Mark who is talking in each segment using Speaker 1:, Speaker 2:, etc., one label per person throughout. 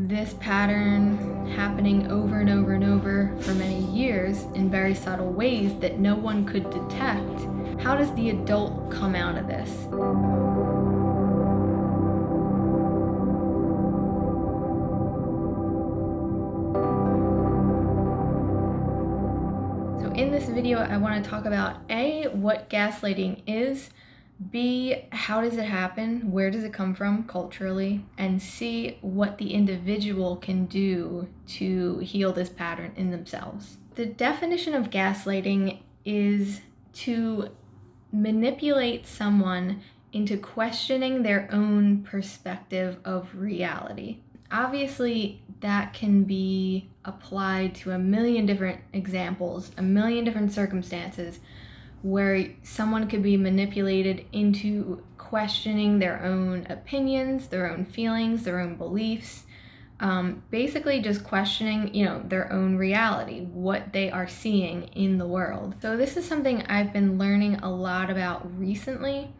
Speaker 1: this pattern happening over and over and over for many years in very subtle ways that no one could detect, how does the adult come out of this? So in this video, I want to talk about A, what gaslighting is, B, how does it happen, where does it come from culturally, and C, what the individual can do to heal this pattern in themselves. The definition of gaslighting is to manipulate someone into questioning their own perspective of reality. Obviously, that can be applied to a million different examples, a million different circumstances, where someone could be manipulated into questioning their own opinions, their own feelings, their own beliefs, basically just questioning, their own reality, what they are seeing in the world. So this is something I've been learning a lot about recently,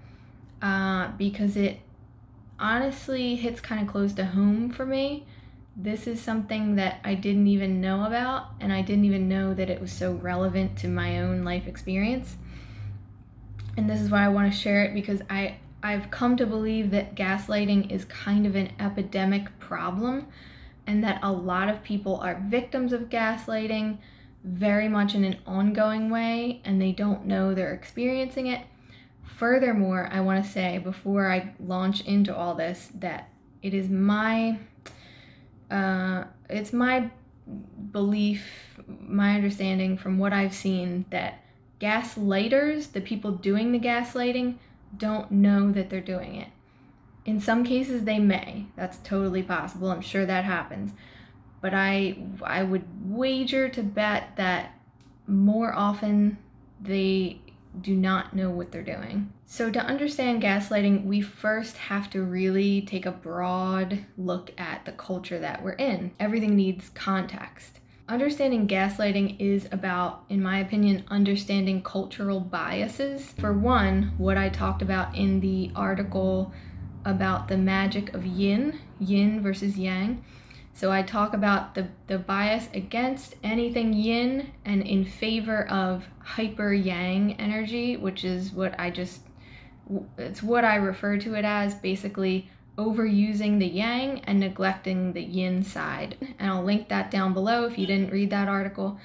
Speaker 1: because it honestly hits kind of close to home for me. This is something that I didn't even know about, and I didn't even know that it was so relevant to my own life experience. And this is why I want to share it, because I've come to believe that gaslighting is kind of an epidemic problem, and that a lot of people are victims of gaslighting very much in an ongoing way, and they don't know they're experiencing it. Furthermore, I want to say, before I launch into all this, that it is my belief, my understanding from what I've seen, that gaslighters, the people doing the gaslighting, don't know that they're doing it. In some cases they may. That's totally possible. I'm sure that happens. But I would wager to bet that more often they do not know what they're doing. So to understand gaslighting, we first have to really take a broad look at the culture that we're in. Everything needs context. Understanding gaslighting is about, in my opinion, understanding cultural biases. For one, what I talked about in the article about the magic of yin versus yang. So I talk about the bias against anything yin and in favor of hyper yang energy, which is it's what I refer to it as, basically overusing the yang and neglecting the yin side. And I'll link that down below if you didn't read that article.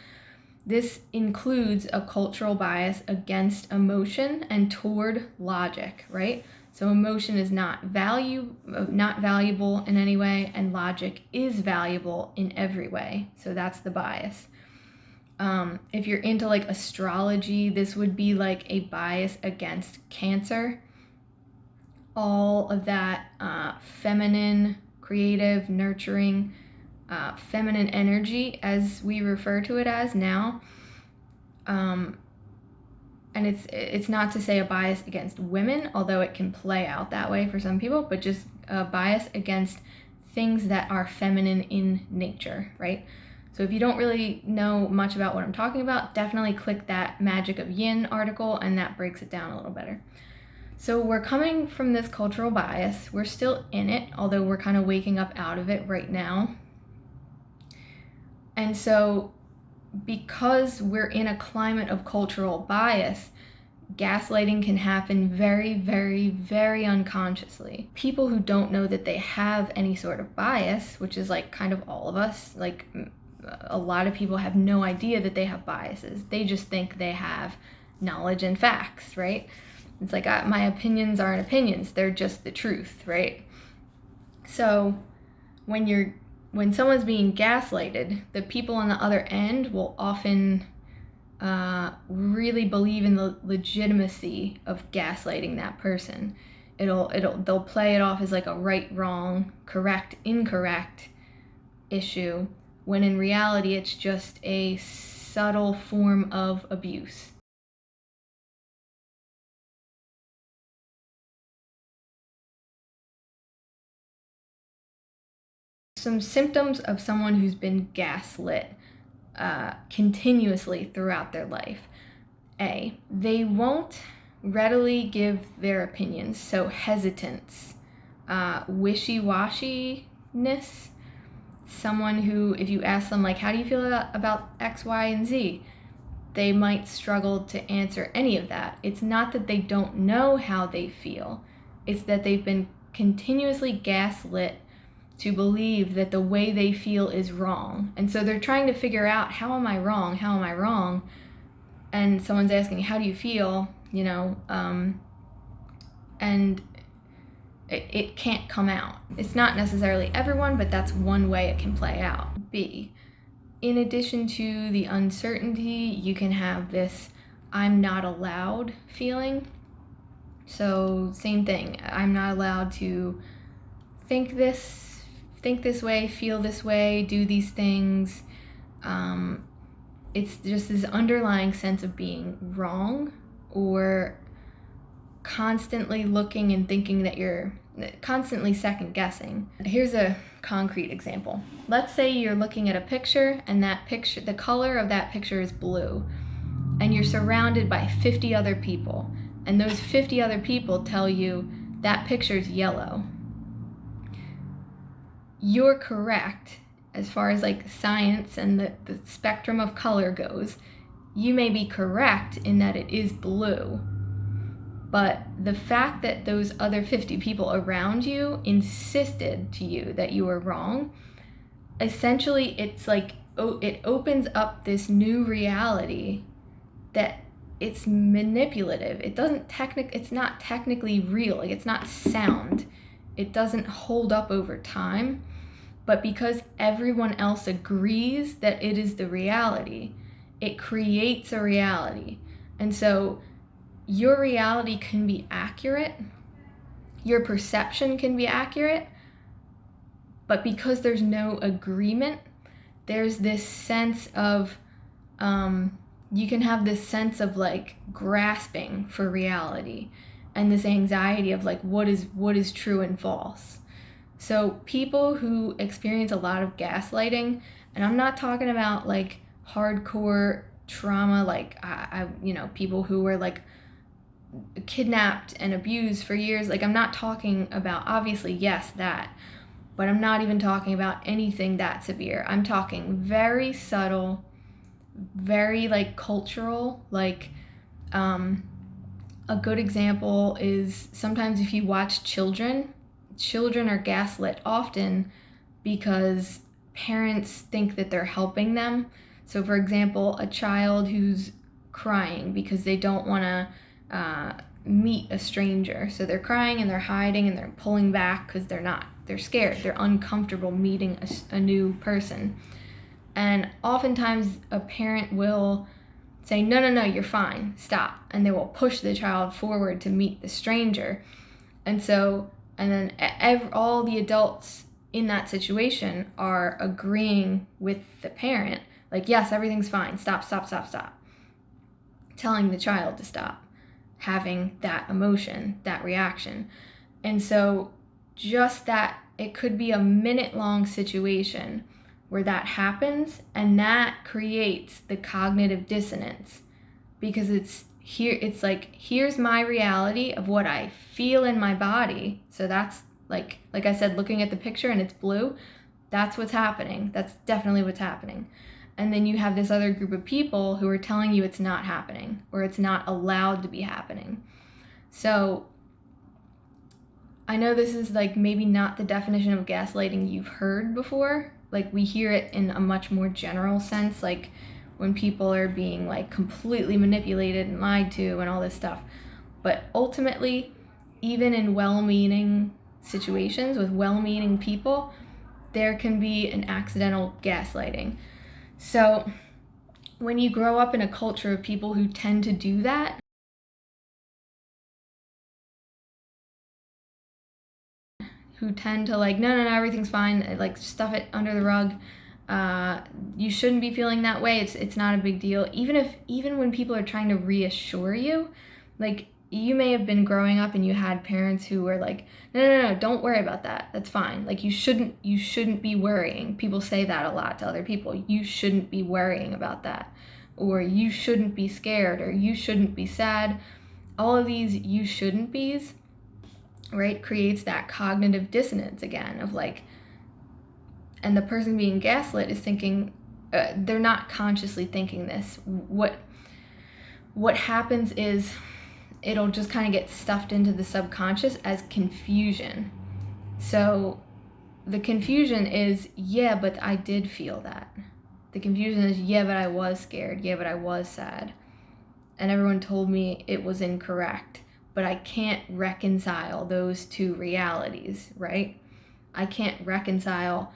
Speaker 1: This includes a cultural bias against emotion and toward logic, right? So emotion is not valuable in any way, and logic is valuable in every way. So that's the bias. If you're into like astrology, this would be like a bias against Cancer. All of that feminine, creative, nurturing, feminine energy, as we refer to it as now. And it's not to say a bias against women, although it can play out that way for some people, but just a bias against things that are feminine in nature, right? So if you don't really know much about what I'm talking about, definitely click that Magic of Yin article, and that breaks it down a little better. So we're coming from this cultural bias. We're still in it, although we're kind of waking up out of it right now. And so because we're in a climate of cultural bias, gaslighting can happen very, very, very unconsciously. People who don't know that they have any sort of bias, which is like kind of all of us, like a lot of people have no idea that they have biases. They just think they have knowledge and facts, right? It's like, my opinions aren't opinions, they're just the truth, right? So when someone's being gaslighted, the people on the other end will often really believe in the legitimacy of gaslighting that person. They'll play it off as like a right, wrong, correct, incorrect issue, when in reality it's just a subtle form of abuse. Some symptoms of someone who's been gaslit continuously throughout their life. A, they won't readily give their opinions, so hesitance, wishy-washiness, someone who, if you ask them, like, how do you feel about X, Y, and Z? They might struggle to answer any of that. It's not that they don't know how they feel. It's that they've been continuously gaslit to believe that the way they feel is wrong. And so they're trying to figure out, how am I wrong? How am I wrong? And someone's asking, how do you feel? And it can't come out. It's not necessarily everyone, but that's one way it can play out. B, in addition to the uncertainty, you can have this I'm not allowed feeling. So same thing, I'm not allowed to think this way, feel this way, do these things. It's just this underlying sense of being wrong, or constantly looking and thinking that you're constantly second guessing. Here's a concrete example. Let's say you're looking at a picture, and that picture, the color of that picture is blue, and you're surrounded by 50 other people, and those 50 other people tell you that picture's yellow. You're correct as far as like science and the spectrum of color goes. You may be correct in that it is blue, but the fact that those other 50 people around you insisted to you that you were wrong, essentially it's like, it opens up this new reality that it's manipulative. It's not technically real. Like, it's not sound. It doesn't hold up over time. But because everyone else agrees that it is the reality, it creates a reality. And so your reality can be accurate, your perception can be accurate, but because there's no agreement, there's this sense of, you can have this sense of like grasping for reality, and this anxiety of like, what is true and false. So people who experience a lot of gaslighting, and I'm not talking about like hardcore trauma, like people who were like kidnapped and abused for years. Like, I'm not talking about, obviously, yes, that, but I'm not even talking about anything that severe. I'm talking very subtle, very like cultural, like a good example is sometimes if you watch children are gaslit often because parents think that they're helping them. So for example, a child who's crying because they don't want to meet a stranger. So they're crying and they're hiding and they're pulling back because they're scared. They're uncomfortable meeting a new person. And oftentimes a parent will say, no, you're fine, stop. And they will push the child forward to meet the stranger. And then all the adults in that situation are agreeing with the parent, like, yes, everything's fine, stop, telling the child to stop having that emotion, that reaction. And so just that, it could be a minute-long situation where that happens, and that creates the cognitive dissonance, because it's like, here's my reality of what I feel in my body. So that's like I said, looking at the picture and it's blue, that's what's happening. That's definitely what's happening. And then you have this other group of people who are telling you it's not happening, or it's not allowed to be happening. So I know this is like maybe not the definition of gaslighting you've heard before. Like, we hear it in a much more general sense, like when people are being like completely manipulated and lied to and all this stuff. But ultimately, even in well-meaning situations with well-meaning people, there can be an accidental gaslighting. So when you grow up in a culture of people who tend to do that, who tend to like, no, everything's fine, like stuff it under the rug, you shouldn't be feeling that way, it's not a big deal. Even when people are trying to reassure you, like, you may have been growing up and you had parents who were like, no, don't worry about that, that's fine, like, you shouldn't be worrying. People say that a lot to other people, you shouldn't be worrying about that, or you shouldn't be scared, or you shouldn't be sad. All of these you shouldn't be's, right, creates that cognitive dissonance again of like, And the person being gaslit is thinking, they're not consciously thinking this. What happens is it'll just kind of get stuffed into the subconscious as confusion. So the confusion is, yeah, but I did feel that. The confusion is, yeah, but I was scared. Yeah, but I was sad. And everyone told me it was incorrect. But I can't reconcile those two realities, right? I can't reconcile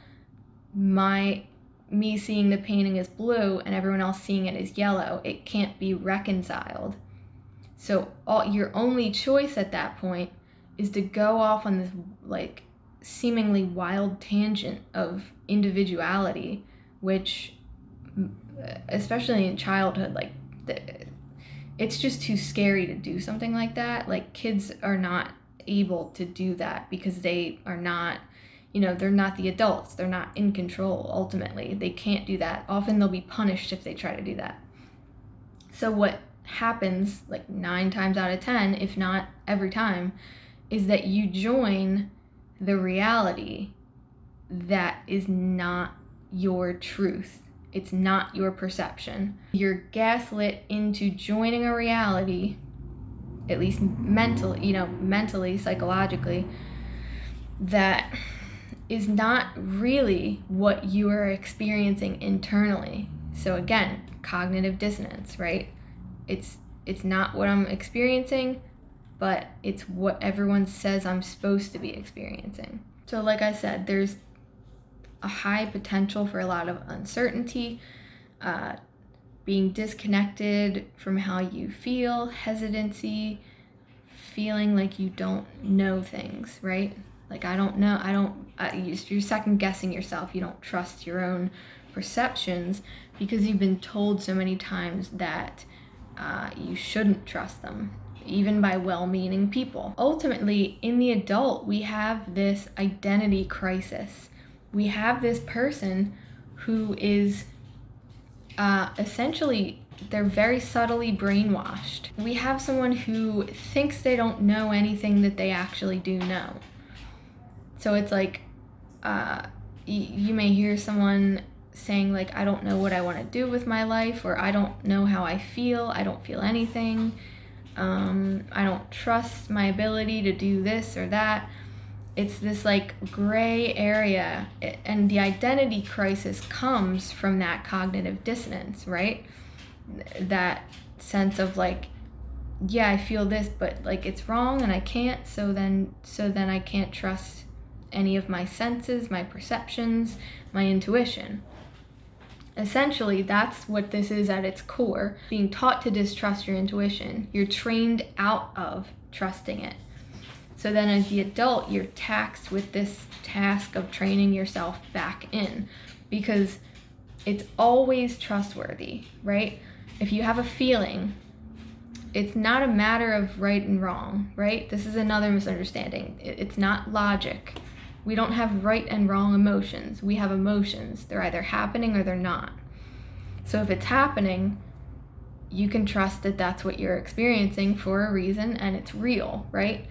Speaker 1: me seeing the painting as blue and everyone else seeing it as yellow. It can't be reconciled. So your only choice at that point is to go off on this like seemingly wild tangent of individuality, which especially in childhood, like it's just too scary to do something like that. Like kids are not able to do that because they are not, they're not the adults. They're not in control ultimately. They can't do that. Often they'll be punished if they try to do that. So what happens like 9 times out of 10, if not every time, is that you join the reality that is not your truth. It's not your perception. You're gaslit into joining a reality, at least mentally, psychologically, that is not really what you are experiencing internally. So again, cognitive dissonance, right? It's not what I'm experiencing, but it's what everyone says I'm supposed to be experiencing. So like I said, there's a high potential for a lot of uncertainty, being disconnected from how you feel, hesitancy, feeling like you don't know things, right? Like you're second guessing yourself. You don't trust your own perceptions because you've been told so many times that you shouldn't trust them, even by well-meaning people. Ultimately, in the adult, we have this identity crisis. We have this person who is essentially, they're very subtly brainwashed. We have someone who thinks they don't know anything that they actually do know. So it's like, you may hear someone saying like, I don't know what I want to do with my life, or I don't know how I feel, I don't feel anything, I don't trust my ability to do this or that. It's this like gray area, and the identity crisis comes from that cognitive dissonance, right? That sense of like, yeah, I feel this, but like it's wrong and I can't, so then I can't trust any of my senses, my perceptions, my intuition. Essentially, that's what this is at its core. Being taught to distrust your intuition. You're trained out of trusting it. So then as the adult, you're taxed with this task of training yourself back in, because it's always trustworthy, right? If you have a feeling, it's not a matter of right and wrong, right? This is another misunderstanding. It's not logic. We don't have right and wrong emotions. We have emotions. They're either happening or they're not. So if it's happening, you can trust that that's what you're experiencing for a reason and it's real, right?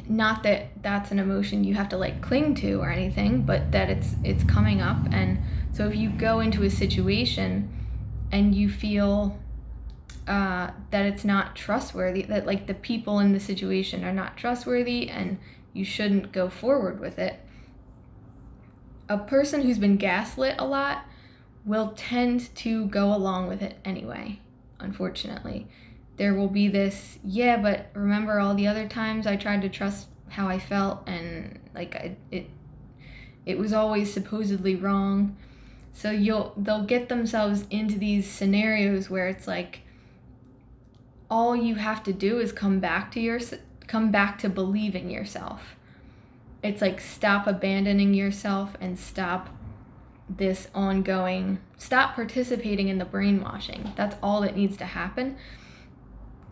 Speaker 1: Not that that's an emotion you have to like cling to or anything, but that it's coming up. And so if you go into a situation and you feel that it's not trustworthy, that like the people in the situation are not trustworthy and you shouldn't go forward with it, a person who's been gaslit a lot will tend to go along with it anyway, unfortunately. There will be this, yeah, but remember all the other times I tried to trust how I felt and like it was always supposedly wrong. So they'll get themselves into these scenarios where it's like all you have to do is come back to believing yourself. It's like stop abandoning yourself and stop participating in the brainwashing. That's all that needs to happen.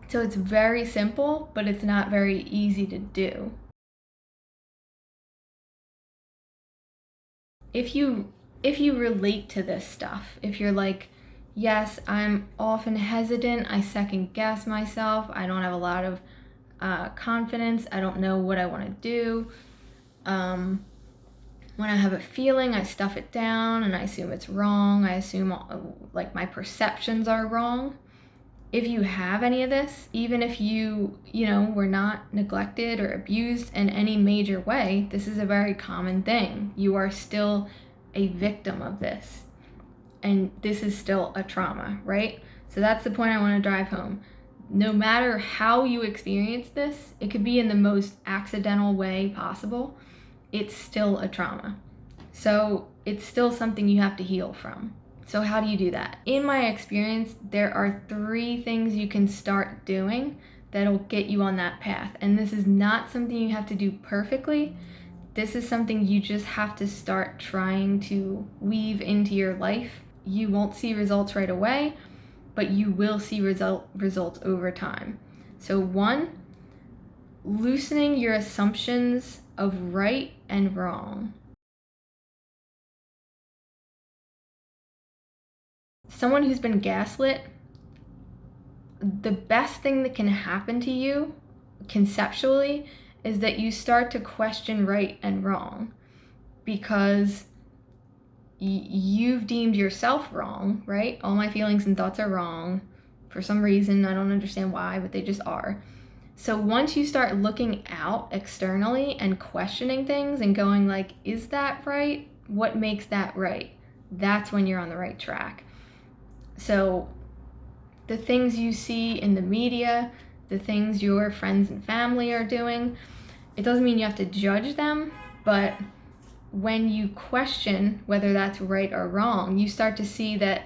Speaker 1: So it's very simple, but it's not very easy to do. If you relate to this stuff, if you're like, yes, I'm often hesitant, I second guess myself, I don't have a lot of confidence, I don't know what I want to do, When I have a feeling, I stuff it down and I assume it's wrong. I assume like my perceptions are wrong. If you have any of this, even if you were not neglected or abused in any major way, this is a very common thing. You are still a victim of this. And this is still a trauma, right? So that's the point I want to drive home. No matter how you experience this, it could be in the most accidental way possible, it's still a trauma. So it's still something you have to heal from. So how do you do that? In my experience, there are 3 things you can start doing that'll get you on that path. And this is not something you have to do perfectly. This is something you just have to start trying to weave into your life. You won't see results right away, but you will see results over time. So 1, loosening your assumptions of right and wrong. Someone who's been gaslit, the best thing that can happen to you conceptually is that you start to question right and wrong, because you've deemed yourself wrong, right? All my feelings and thoughts are wrong for some reason. I don't understand why, but they just are. So once you start looking out externally and questioning things and going like, is that right? What makes that right? That's when you're on the right track. So the things you see in the media, the things your friends and family are doing, it doesn't mean you have to judge them, but when you question whether that's right or wrong, you start to see that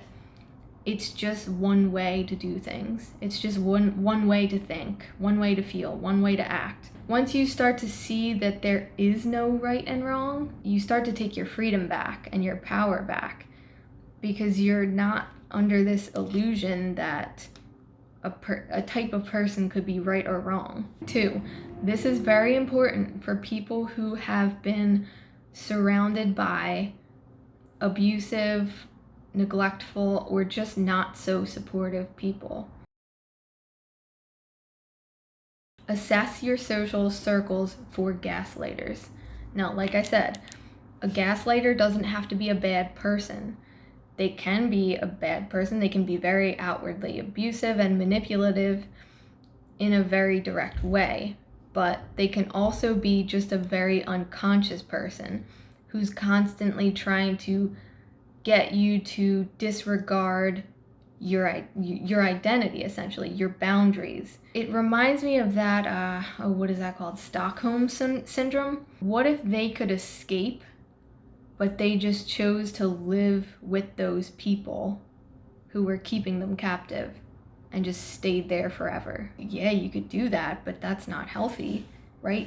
Speaker 1: it's just one way to do things. It's just one way to think, one way to feel, one way to act. Once you start to see that there is no right and wrong, you start to take your freedom back and your power back, because you're not under this illusion that a type of person could be right or wrong. 2, this is very important for people who have been surrounded by abusive, neglectful, or just not so supportive people. Assess your social circles for gaslighters. Now, like I said, a gaslighter doesn't have to be a bad person. They can be a bad person. They can be very outwardly abusive and manipulative in a very direct way, but they can also be just a very unconscious person who's constantly trying to get you to disregard your identity, essentially, your boundaries. It reminds me of that, what is that called? Stockholm syndrome. What if they could escape, but they just chose to live with those people who were keeping them captive and just stayed there forever? Yeah, you could do that, but that's not healthy, right?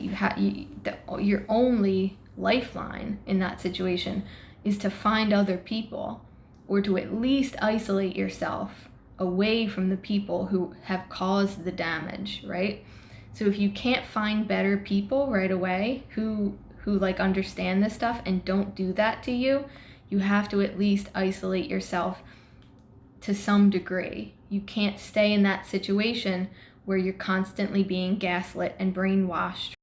Speaker 1: Your only lifeline in that situation is to find other people, or to at least isolate yourself away from the people who have caused the damage, right? So if you can't find better people right away who like understand this stuff and don't do that to you, you have to at least isolate yourself to some degree. You can't stay in that situation where you're constantly being gaslit and brainwashed.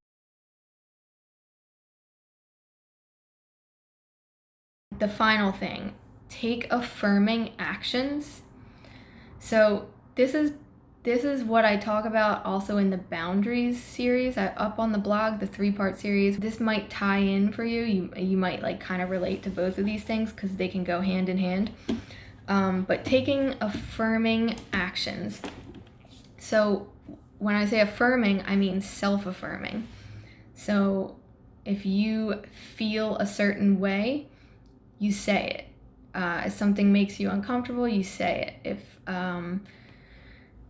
Speaker 1: The final thing, take affirming actions. So this is what I talk about also in the boundaries series. I up on the blog, the 3-part series. This might tie in for you. You might like kind of relate to both of these things because they can go hand in hand. But taking affirming actions. So when I say affirming, I mean self-affirming. So if you feel a certain way, you say it. If something makes you uncomfortable, you say it.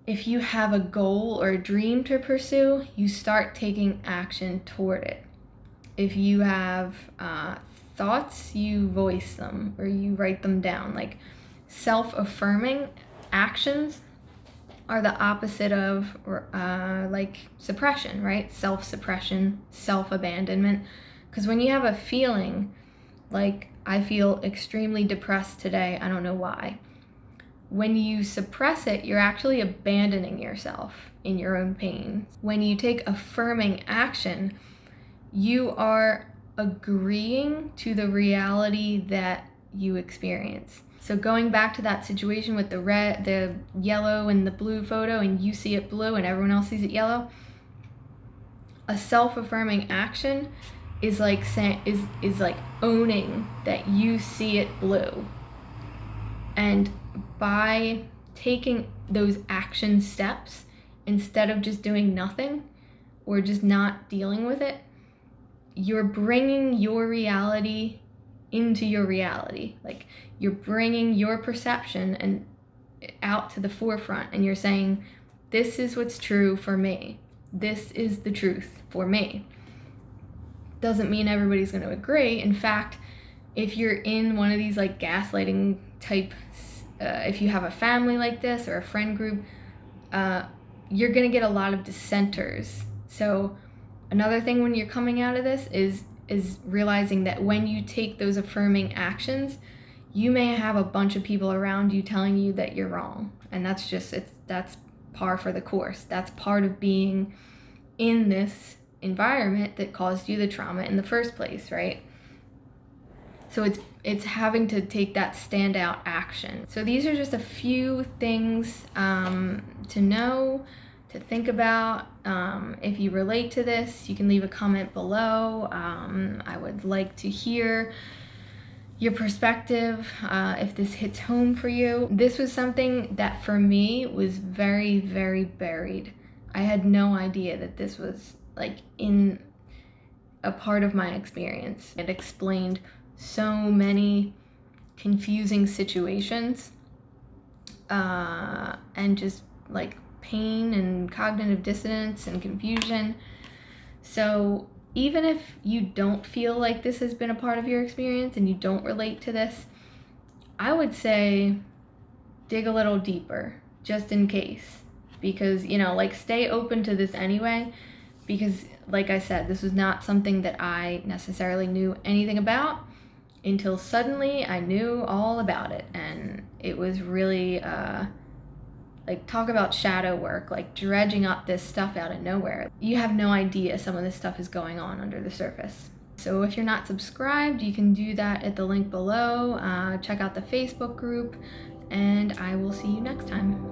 Speaker 1: If you have a goal or a dream to pursue, you start taking action toward it. If you have thoughts, you voice them or you write them down. Like self-affirming actions are the opposite of like suppression, right? Self-suppression, self-abandonment. Because when you have a feeling, like I feel extremely depressed today, I don't know why. When you suppress it, you're actually abandoning yourself in your own pain. When you take affirming action, you are agreeing to the reality that you experience. So going back to that situation with the yellow and the blue photo, and you see it blue and everyone else sees it yellow, a self-affirming action is like like owning that you see it blue. And by taking those action steps, instead of just doing nothing or just not dealing with it, you're bringing your reality into your reality. Like, you're bringing your perception and out to the forefront, and you're saying, this is what's true for me. This is the truth for me. Doesn't mean everybody's going to agree. In fact, if you're in one of these like gaslighting type, if you have a family like this or a friend group, you're going to get a lot of dissenters. So another thing when you're coming out of this is realizing that when you take those affirming actions, you may have a bunch of people around you telling you that you're wrong. And that's par for the course. That's part of being in this environment that caused you the trauma in the first place, right? So it's having to take that standout action. So these are just a few things to know, to think about. If you relate to this, you can leave a comment below. I would like to hear your perspective, if this hits home for you. This was something that for me was very, very buried. I had no idea that this was like in a part of my experience. It explained so many confusing situations, and just like pain and cognitive dissonance and confusion. So even if you don't feel like this has been a part of your experience and you don't relate to this, I would say dig a little deeper just in case, because, like, stay open to this anyway, because like I said, this was not something that I necessarily knew anything about until suddenly I knew all about it. And it was really like, talk about shadow work, like dredging up this stuff out of nowhere. You have no idea some of this stuff is going on under the surface. So if you're not subscribed, you can do that at the link below. Check out the Facebook group, and I will see you next time.